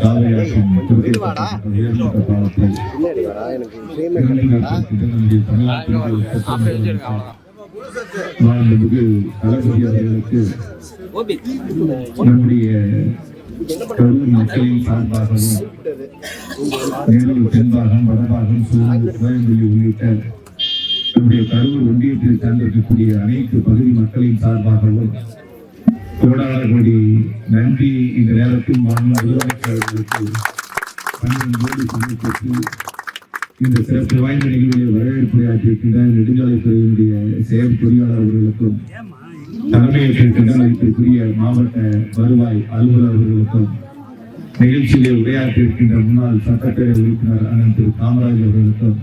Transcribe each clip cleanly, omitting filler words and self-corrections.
காவிரியாற்றின் உயர்மட்ட பாலத்தை மாண்புமிகு தளபதி அவர்களுக்கு நம்முடைய கரூர் மக்களின் சார்பாகவும் நேரூர் தென்பாகம் வடபாகம் கோயம்புள்ளி உள்ளிட்ட நம்முடைய கரூர் ஒன்றியத்தில் சார்ந்திருக்கக்கூடிய அனைத்து பகுதி மக்களின் சார்பாகவும் கோடான நன்றி இந்த நேரத்தில் மாநில முதலமைச்சர்களுக்கு 12 சமர்ப்பித்து இந்த சிறப்பு வாய்ந்த நிகழ்வில் வரவேற்புரையாற்றிருக்கின்ற நெடுஞ்சாலைத்துறையினுடைய செயல் பொறியாளர் அவர்களுக்கும் தலைமையேற்றிருக்கின்ற மதிப்பிற்குரிய மாவட்ட வருவாய் அலுவலர் அவர்களுக்கும் நிகழ்ச்சியிலே உரையாற்றிருக்கின்ற முன்னாள் சட்டப்பேரவை உறுப்பினர் அண்ணன் திரு காமராஜ் அவர்களுக்கும்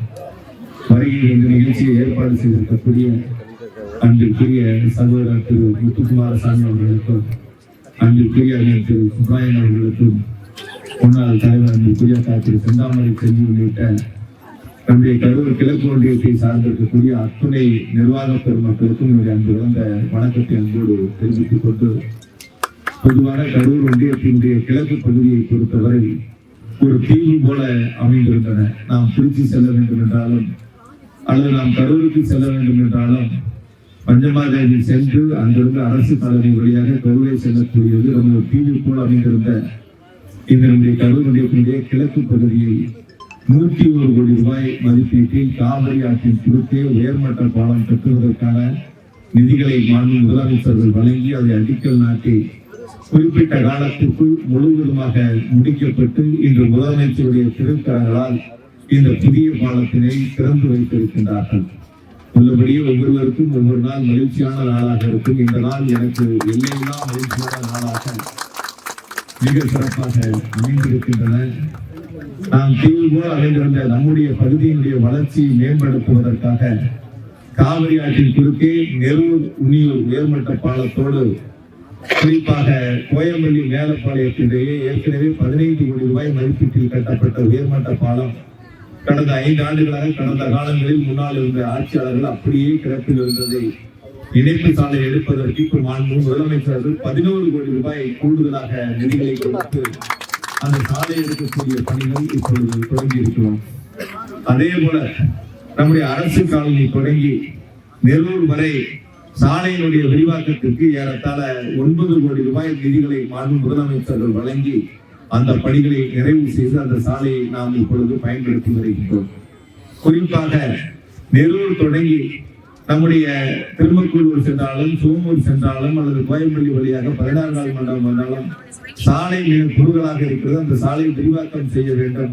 வருகையில் இந்த நிகழ்ச்சியை ஏற்பாடு செய்திருக்கக்கூடிய அன்பிற்குரிய சகோதரர் திரு முத்துக்குமாரசாமி அவர்களுக்கும் அன்பிற்குரிய அண்ணன் திரு சுப்ராயன் அவர்களுக்கும் முன்னாள் தலைவர் அன்பிற்குரிய திரு செந்தாமரை செல்வி உள்ளிட்ட நம்முடைய கரூர் கிழக்கு ஒன்றியத்தை சார்ந்திருக்கக்கூடிய அத்துணை நிர்வாக பெருமக்களுக்கும் என்னுடைய அன்பு வந்த வணக்கத்தை அன்போடு தெரிவித்துக் கொண்டு பொதுவான கரூர் ஒன்றியத்தினுடைய கிழக்கு பகுதியை பொறுத்தவரை ஒரு தீவு போல அமைந்திருந்தன. நாம் திருச்சி செல்ல வேண்டும் என்றாலும் அல்லது நாம் கரூருக்கு செல்ல வேண்டும் என்றாலும் பஞ்சமாதேவி சென்று அங்கிருந்து அரசு தலைமை வழியாக கரூரை செல்லக்கூடியது நம்ம ஒரு தீவு போல் அமைந்திருந்த இந்த நம்முடைய கரூர் ஒன்றியத்தினுடைய கிழக்கு பகுதியை 101 கோடி ரூபாய் மதிப்பீட்டில் காவிரி ஆற்றின் குறுக்கே உயர்மட்ட பாலம் கட்டுவதற்கான நிதிகளை மாண்பு முதலமைச்சர்கள் வழங்கி அதை அடிக்கல் நாட்டி குறிப்பிட்ட காலத்திற்குள் முழுவதுமாக முடிக்கப்பட்டு இன்று முதலமைச்சருடைய திருக்கரங்களால் இந்த புதிய பாலத்தினை திறந்து வைத்திருக்கின்றார்கள். உள்ளபடியே ஒவ்வொருவருக்கும் ஒவ்வொரு நாள் மகிழ்ச்சியான நாளாக இருக்கும். இந்த நாள் எனக்கு எல்லையில்லா மகிழ்ச்சியான நாளாக மிக சிறப்பாக அமைந்திருக்கின்றன. நாம் தீவு போல் அமைந்திருந்த நம்முடைய பகுதியினுடைய வளர்ச்சியை மேம்படுத்துவதற்காக காவிரி ஆற்றின் குறுக்கே நெரூர் உணியூர் உயர்மட்ட பாலத்தோடு குறிப்பாக கோயம்பள்ளி மேலப்பாளையத்திலேயே ஏற்கனவே 15 கோடி ரூபாய் மதிப்பீட்டில் கட்டப்பட்ட உயர்மட்ட பாலம் கடந்த 5 ஆண்டுகளாக கடந்த காலங்களில் முன்னால் இருந்த ஆட்சியாளர்கள் அப்படியே கிடப்பில் இருந்ததை இணைப்பு சாலை எடுப்பதற்கு இப்ப மாண்பு முதலமைச்சர்கள் 11 கோடி ரூபாய் கூடுதலாக நிதிகளை கொடுத்து அந்த சாலை எடுக்கக்கூடிய பணிகள் இப்பொழுது தொடங்கி இருக்கிறோம். அதே போல நம்முடைய அரசு காலனி தொடங்கி நெரூர் வரை சாலையினுடைய விரிவாக்கத்திற்கு ஏறத்தாழ 9 கோடி ரூபாய் நிதிகளை மாண்பு முதலமைச்சர்கள் வழங்கி அந்த பணிகளை நிறைவு செய்து அந்த சாலையை நாம் இப்பொழுது பயன்படுத்தி வருகின்றோம். குறிப்பாக நெரூர் தொடங்கி நம்முடைய திருமக்கூர் சென்றாலும் சோமூர் சென்றாலும் அல்லது கோயம்பள்ளி வழியாக 16 மண்டலம் வந்தாலும் சாலை மிக குறுகலாக இருக்கிறது. அந்த சாலை விரிவாக்கம் செய்ய வேண்டும்.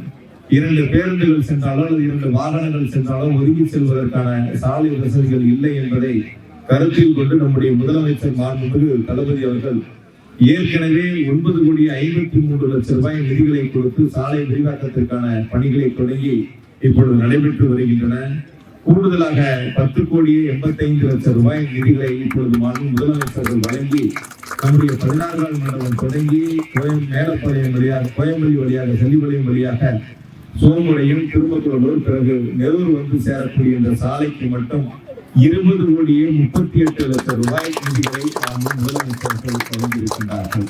2 பேருந்துகள் சென்றாலும் அல்லது 2 வாகனங்கள் சென்றாலும் ஒதுங்கி செல்வதற்கான சாலை வசதிகள் இல்லை என்பதை கருத்தில் கொண்டு நம்முடைய முதலமைச்சர் மாண்புமிகு தளபதி அவர்கள் ஏற்கனவே 9 கோடி 53 லட்சம் ரூபாய் நிதிகளை கொடுத்து சாலை விரிவாக்கத்திற்கான பணிகளை தொடங்கி இப்பொழுது நடைபெற்று வருகின்றன. கூடுதலாக 10 கோடியே 85 லட்சம் ரூபாய் நிதிகளை இப்பொழுது மாண்பு முதலமைச்சர்கள் வழங்கி நம்முடைய 16 மண்டலம் தொடங்கி மேலப்பாளையம் வழியாக கோயம்பள்ளி வழியாக செல்லிபாளையம் வழியாக சோமுடையும் திருமத்தூர் பிறகு நெரூர் வந்து சேரக்கூடிய இந்த சாலைக்கு மட்டும் 20 கோடியே 38 லட்சம் ரூபாய் நிதிகளை மாண்பு முதலமைச்சர்கள் வழங்கியிருக்கின்றார்கள்.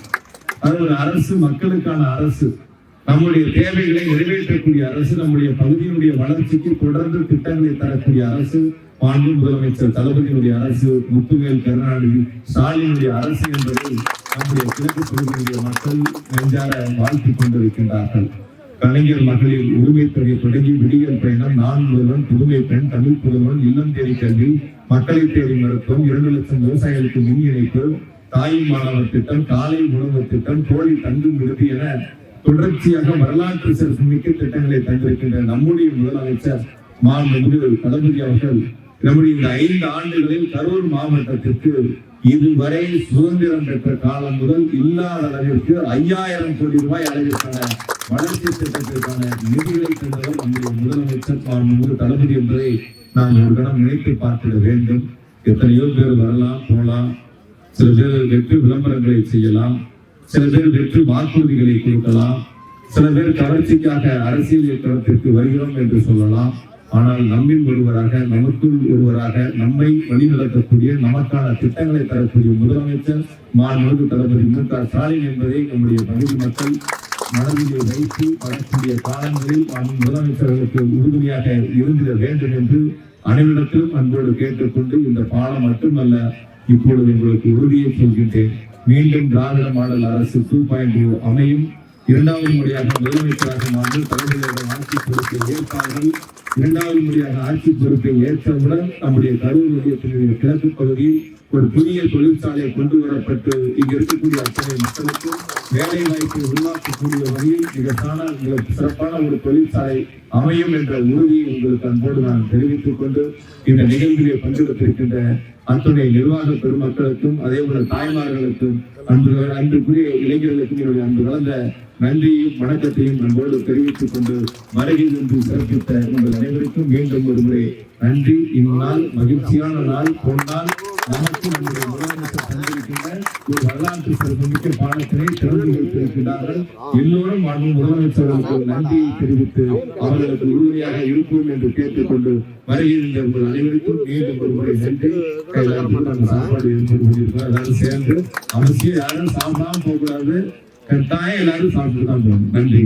அது ஒரு அரசு, மக்களுக்கான அரசு, நம்முடைய தேவைகளை நிறைவேற்றக்கூடிய அரசு, நம்முடைய பகுதியினுடைய வளர்ச்சிக்கு தொடர்ந்து திட்டங்களை தரக்கூடிய அரசு மாண்பு முதலமைச்சர் தளபதியினுடைய அரசு, முத்துவேல் கருணாநிதி ஸ்டாலினுடைய அரசு என்பதை நம்முடைய கிழக்கு பகுதியினுடைய மக்கள் நெஞ்சார வாழ்த்திக் கொண்டிருக்கின்றார்கள். கலைஞர் மகளிர் உரிமை தொகை தொடங்கி விடியல் பயணம், நான் முதல்வன், புதுமை பெண், தமிழ் புதுவன், இல்லம் தேடி கல்வி, மக்களை தேடி மருத்துவம், 2 லட்சம் விவசாயிகளுக்கு மின் இணைப்பு, தாய் மாணவர் திட்டம், காலை உணவு திட்டம், தோழி தங்கும் விடுதி என தொடர்ச்சியாக வரலாற்று சிறப்புமிக்க திட்டங்களை தந்திருக்கின்ற நம்முடைய முதலமைச்சர் மாண்புமிகு தளபதி அவர்கள் நம்முடைய இந்த 5 ஆண்டுகளில் கரூர் மாவட்டத்திற்கு இதுவரை சுதந்திரம் பெற்ற காலம் முதல் இல்லாத அளவிற்கு 5000 கோடி ரூபாய் அளவிற்கான வளர்ச்சி திட்டத்திற்கான நிதிகளை தந்தவர் நம்முடைய முதலமைச்சர் மாண்புமிகு தளபதி என்பதை நாம் ஒரு கணம் நினைத்து பார்த்திட வேண்டும். எத்தனையோ பேர் வரலாம் போகலாம், சில பேர் வெற்றி விளம்பரங்களை செய்யலாம், சில பேர் வெற்றி வாக்குறுதிகளை கொடுக்கலாம், சில பேர் கவர்ச்சிக்காக அரசியல் களத்திற்கு வருகிறோம் என்று சொல்லலாம். ஆனால் நம்மில் ஒருவராக, நமக்குள் ஒருவராக, நம்மை வழிநடத்தக்கூடிய, நமக்கான திட்டங்களை தரக்கூடிய முதலமைச்சர் மாண்புமிகு தளபதி மு க ஸ்டாலின் என்பதை நம்முடைய பகுதி மக்கள் மனதிலே வைத்து வரக்கூடிய காலங்களில் முதலமைச்சர்களுக்கு உறுதுணையாக இருந்திட வேண்டும் என்று அனைவரிடத்திலும் அன்போடு கேட்டுக்கொண்டு இந்த பாலம் மட்டுமல்ல, இப்பொழுது உங்களுக்கு உறுதியை சொல்கின்றேன். மீண்டும் திராவிட மாடல் அரசு 2.0 அமையும். இரண்டாவது முறையாக முதலமைச்சராக மாநில தலைமையிடம் ஆட்சி பொறுப்பை ஏற்பார்கள். இரண்டாவது முறையாக ஆட்சி பொறுப்பை ஏற்றவுடன் நம்முடைய கரூர் ஒன்றியத்தினுடைய கிழக்கு பகுதியில் ஒரு புதிய தொழிற்சாலை கொண்டு வரப்பட்டு இங்கு இருக்கக்கூடிய அத்தனை மக்களுக்கு வேலை வாய்ப்பை உருவாக்கக்கூடிய வகையில் மிக சிறப்பான ஒரு தொழிற்சாலை அமையும் என்ற உறுதியை உங்களுக்கு அன்போடு நான் தெரிவித்துக் கொண்டு இந்த நிகழ்விலே பங்கெடுத்திருக்கின்ற அத்துணை நிர்வாக பெருமக்களுக்கும் அதே போல தாய்மார்களுக்கும் அன்புக்குரிய இளைஞர்களுக்கும் என்னுடைய அன்பு கலந்த நன்றியும் வணக்கத்தையும் அன்போடு தெரிவித்துக் கொண்டு வருகை என்று சிறப்பித்த உங்கள் அனைவருக்கும் மீண்டும் ஒரு முறை நன்றி. இந்நாள் மகிழ்ச்சியான நாள். பொன்னால் நமக்கு நம்முடைய முதலமைச்சர் தந்திருக்கின்ற ஒரு வரலாற்று சிறப்புமிக்க பாடத்தினை திறந்து வைத்திருக்கிறார்கள். எல்லோரும் முதலமைச்சர்களுக்கு நன்றியை தெரிவித்து அவர்களுக்கு உறுதியாக இருப்போம் என்று கேட்டுக்கொண்டு வருகின்ற உங்கள் அனைவருக்கும் மீண்டும் ஒரு முறை நன்றி. எல்லாருக்கும் நாங்கள் சாப்பாடு ஏற்படுத்தி கொண்டிருக்கோம். எல்லாரும் சேர்ந்து அவசியம் யாரும் சாப்பிடாம போகக்கூடாது. கட்டாயம் எல்லாரும் சாப்பிட்டு தான் போகணும். நன்றி.